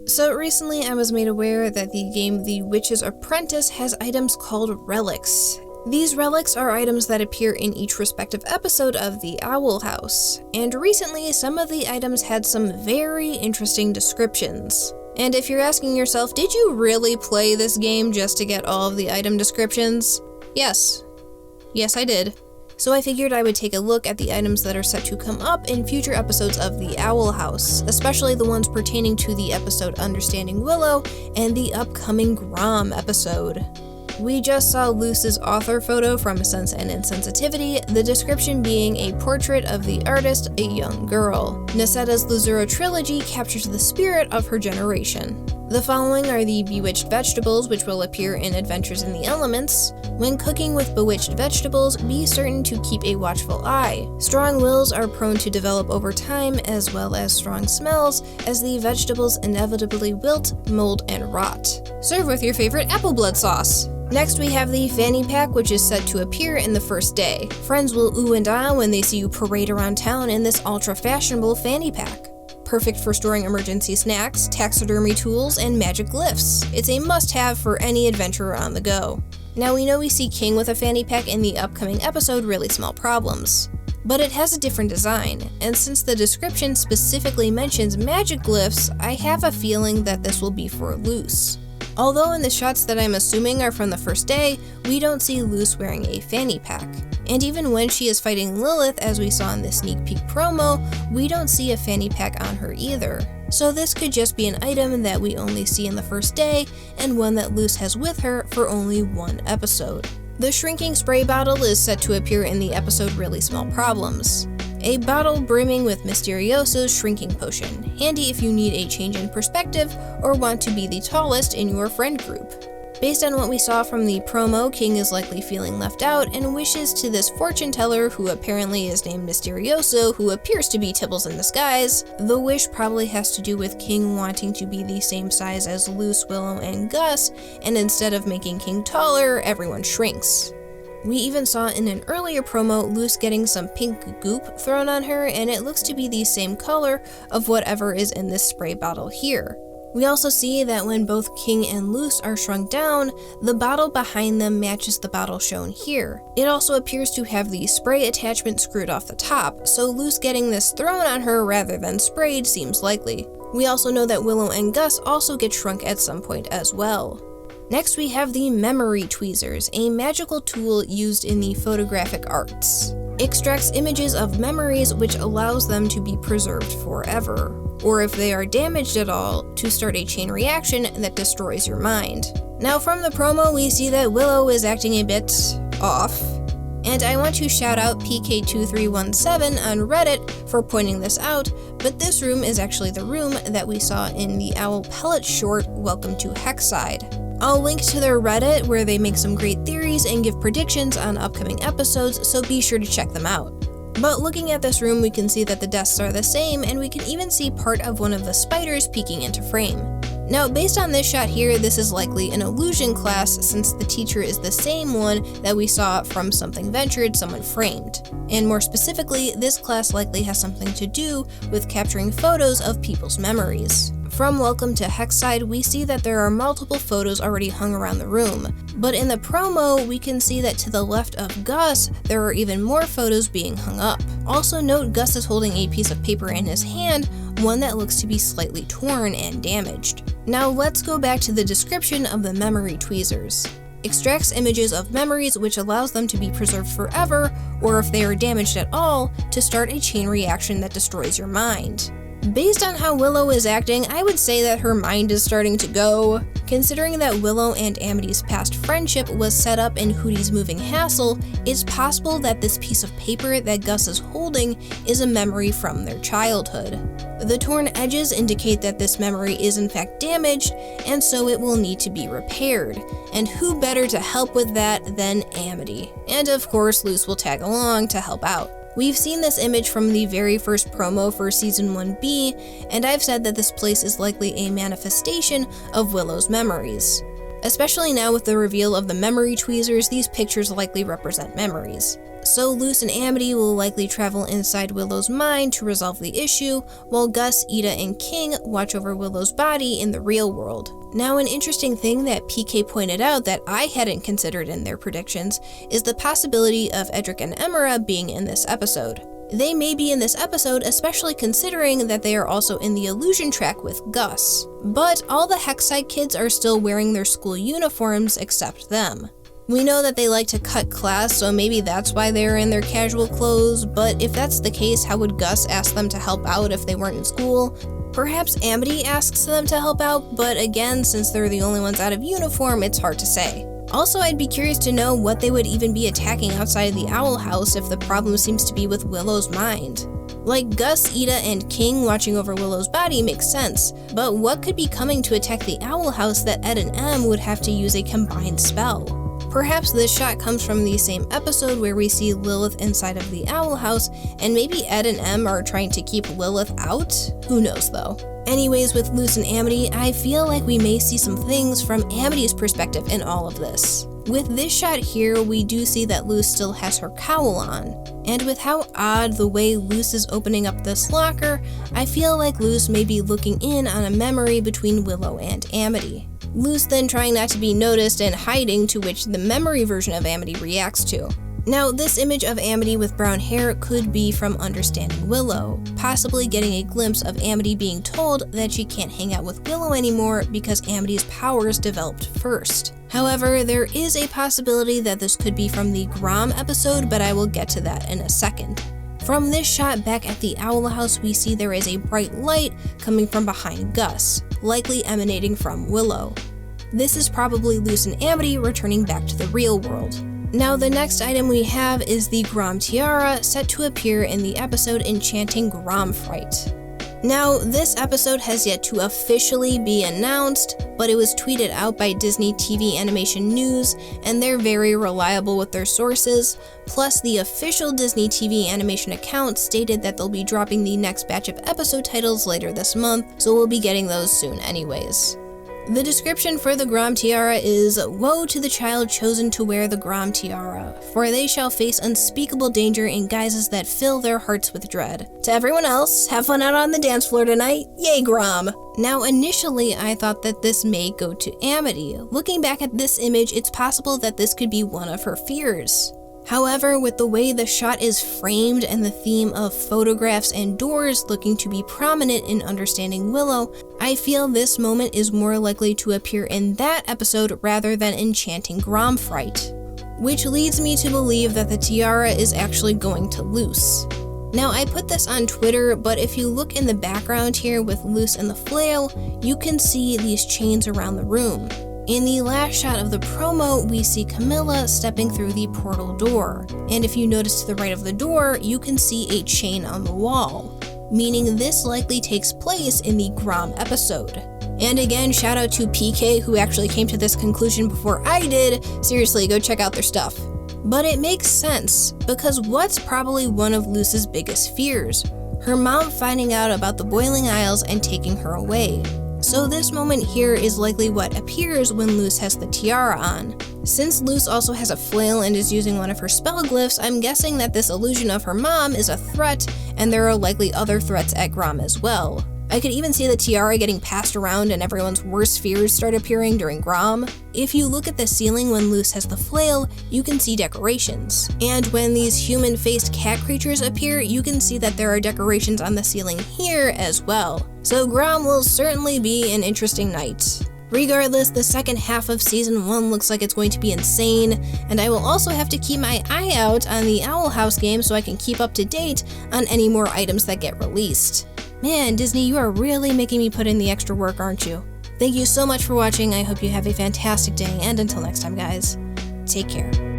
So recently I was made aware that the game The Witch's Apprentice has items called relics. These relics are items that appear in each respective episode of the Owl House, and recently some of the items had some very interesting descriptions. And if you're asking yourself, did you really play this game just to get all of the item descriptions? Yes. Yes, I did. So I figured I would take a look at the items that are set to come up in future episodes of the Owl House, especially the ones pertaining to the episode Understanding Willow and the upcoming Grom episode. We just saw Luce's author photo from Sense and Insensitivity, the description being a portrait of the artist, a young girl. Nicetta's Lazuro trilogy captures the spirit of her generation. The following are the bewitched vegetables, which will appear in Adventures in the Elements. When cooking with bewitched vegetables, be certain to keep a watchful eye. Strong wills are prone to develop over time, as well as strong smells, as the vegetables inevitably wilt, mold, and rot. Serve with your favorite apple blood sauce. Next we have the fanny pack, which is set to appear in the first day. Friends will ooh and ah when they see you parade around town in this ultra-fashionable fanny pack. Perfect for storing emergency snacks, taxidermy tools, and magic glyphs. It's a must-have for any adventurer on the go. Now we know we see King with a fanny pack in the upcoming episode Really Small Problems. But it has a different design, and since the description specifically mentions magic glyphs, I have a feeling that this will be for Luce. Although in the shots that I'm assuming are from the first day, we don't see Luce wearing a fanny pack. And even when she is fighting Lilith, as we saw in the sneak peek promo, we don't see a fanny pack on her either. So this could just be an item that we only see in the first day, and one that Luce has with her for only one episode. The shrinking spray bottle is set to appear in the episode Really Small Problems. A bottle brimming with Mysterioso's shrinking potion, handy if you need a change in perspective or want to be the tallest in your friend group. Based on what we saw from the promo, King is likely feeling left out and wishes to this fortune teller, who apparently is named Mysterioso, who appears to be Tibbles in disguise. The wish probably has to do with King wanting to be the same size as Luce, Willow, and Gus, and instead of making King taller, everyone shrinks. We even saw in an earlier promo Luce getting some pink goop thrown on her, and it looks to be the same color of whatever is in this spray bottle here. We also see that when both King and Luce are shrunk down, the bottle behind them matches the bottle shown here. It also appears to have the spray attachment screwed off the top, so Luce getting this thrown on her rather than sprayed seems likely. We also know that Willow and Gus also get shrunk at some point as well. Next we have the Memory Tweezers, a magical tool used in the photographic arts. Extracts images of memories, which allows them to be preserved forever, or if they are damaged at all, to start a chain reaction that destroys your mind. Now from the promo we see that Willow is acting a bit off, and I want to shout out PK2317 on Reddit for pointing this out, but this room is actually the room that we saw in the Owl Pellet short, Welcome to Hexside. I'll link to their Reddit where they make some great theories and give predictions on upcoming episodes, so be sure to check them out. But looking at this room, we can see that the desks are the same, and we can even see part of one of the spiders peeking into frame. Now, based on this shot here, this is likely an illusion class, since the teacher is the same one that we saw from Something Ventured, Someone Framed. And more specifically, this class likely has something to do with capturing photos of people's memories. From Welcome to Hexside, we see that there are multiple photos already hung around the room, but in the promo, we can see that to the left of Gus, there are even more photos being hung up. Also note Gus is holding a piece of paper in his hand, one that looks to be slightly torn and damaged. Now let's go back to the description of the Memory Tweezers. Extracts images of memories, which allows them to be preserved forever, or if they are damaged at all, to start a chain reaction that destroys your mind. Based on how Willow is acting, I would say that her mind is starting to go. Considering that Willow and Amity's past friendship was set up in Hootie's moving hassle, it's possible that this piece of paper that Gus is holding is a memory from their childhood. The torn edges indicate that this memory is in fact damaged, and so it will need to be repaired. And who better to help with that than Amity? And of course, Luce will tag along to help out. We've seen this image from the very first promo for Season 1B, and I've said that this place is likely a manifestation of Willow's memories. Especially now with the reveal of the Memory Tweezers, these pictures likely represent memories. So Luz and Amity will likely travel inside Willow's mind to resolve the issue, while Gus, Ida, and King watch over Willow's body in the real world. Now, an interesting thing that PK pointed out that I hadn't considered in their predictions is the possibility of Edric and Emera being in this episode. They may be in this episode, especially considering that they are also in the illusion track with Gus. But all the Hexside kids are still wearing their school uniforms except them. We know that they like to cut class, so maybe that's why they're in their casual clothes, but if that's the case, how would Gus ask them to help out if they weren't in school? Perhaps Amity asks them to help out, but again, since they're the only ones out of uniform, it's hard to say. Also, I'd be curious to know what they would even be attacking outside of the Owl House if the problem seems to be with Willow's mind. Like, Gus, Ida, and King watching over Willow's body makes sense, but what could be coming to attack the Owl House that Ed and Em would have to use a combined spell? Perhaps this shot comes from the same episode where we see Lilith inside of the Owl House, and maybe Ed and Em are trying to keep Lilith out? Who knows though. Anyways, with Luz and Amity, I feel like we may see some things from Amity's perspective in all of this. With this shot here, we do see that Luz still has her cowl on. And with how odd the way Luz is opening up this locker, I feel like Luz may be looking in on a memory between Willow and Amity. Luz then trying not to be noticed and hiding, to which the memory version of Amity reacts to. Now, this image of Amity with brown hair could be from Understanding Willow, possibly getting a glimpse of Amity being told that she can't hang out with Willow anymore because Amity's powers developed first. However, there is a possibility that this could be from the Grom episode, but I will get to that in a second. From this shot back at the Owl House, we see there is a bright light coming from behind Gus, likely emanating from Willow. This is probably Luz and Amity returning back to the real world. Now, the next item we have is the Grom Tiara, set to appear in the episode Enchanting Grom Fright. Now, this episode has yet to officially be announced, but it was tweeted out by Disney TV Animation News, and they're very reliable with their sources. Plus, the official Disney TV Animation account stated that they'll be dropping the next batch of episode titles later this month, so we'll be getting those soon anyways. The description for the Grom Tiara is, "Woe to the child chosen to wear the Grom Tiara, for they shall face unspeakable danger in guises that fill their hearts with dread. To everyone else, have fun out on the dance floor tonight, yay Grom!" Now, initially I thought that this may go to Amity. Looking back at this image, it's possible that this could be one of her fears. However, with the way the shot is framed and the theme of photographs and doors looking to be prominent in Understanding Willow, I feel this moment is more likely to appear in that episode rather than Enchanting Grom Fright. Which leads me to believe that the tiara is actually going to Luz. Now, I put this on Twitter, but if you look in the background here with Luz and the flail, you can see these chains around the room. In the last shot of the promo, we see Camilla stepping through the portal door, and if you notice to the right of the door, you can see a chain on the wall, meaning this likely takes place in the Grom episode. And again, shout out to PK who actually came to this conclusion before I did. Seriously, go check out their stuff. But it makes sense, because what's probably one of Luz's biggest fears? Her mom finding out about the Boiling Isles and taking her away. So this moment here is likely what appears when Luz has the tiara on. Since Luz also has a flail and is using one of her spell glyphs, I'm guessing that this illusion of her mom is a threat, and there are likely other threats at Grom as well. I could even see the tiara getting passed around and everyone's worst fears start appearing during Grom. If you look at the ceiling when Luz has the flail, you can see decorations. And when these human-faced cat creatures appear, you can see that there are decorations on the ceiling here as well. So Grom will certainly be an interesting night. Regardless, the second half of Season 1 looks like it's going to be insane, and I will also have to keep my eye out on the Owl House game so I can keep up to date on any more items that get released. Man, Disney, you are really making me put in the extra work, aren't you? Thank you so much for watching. I hope you have a fantastic day, and until next time, guys, take care.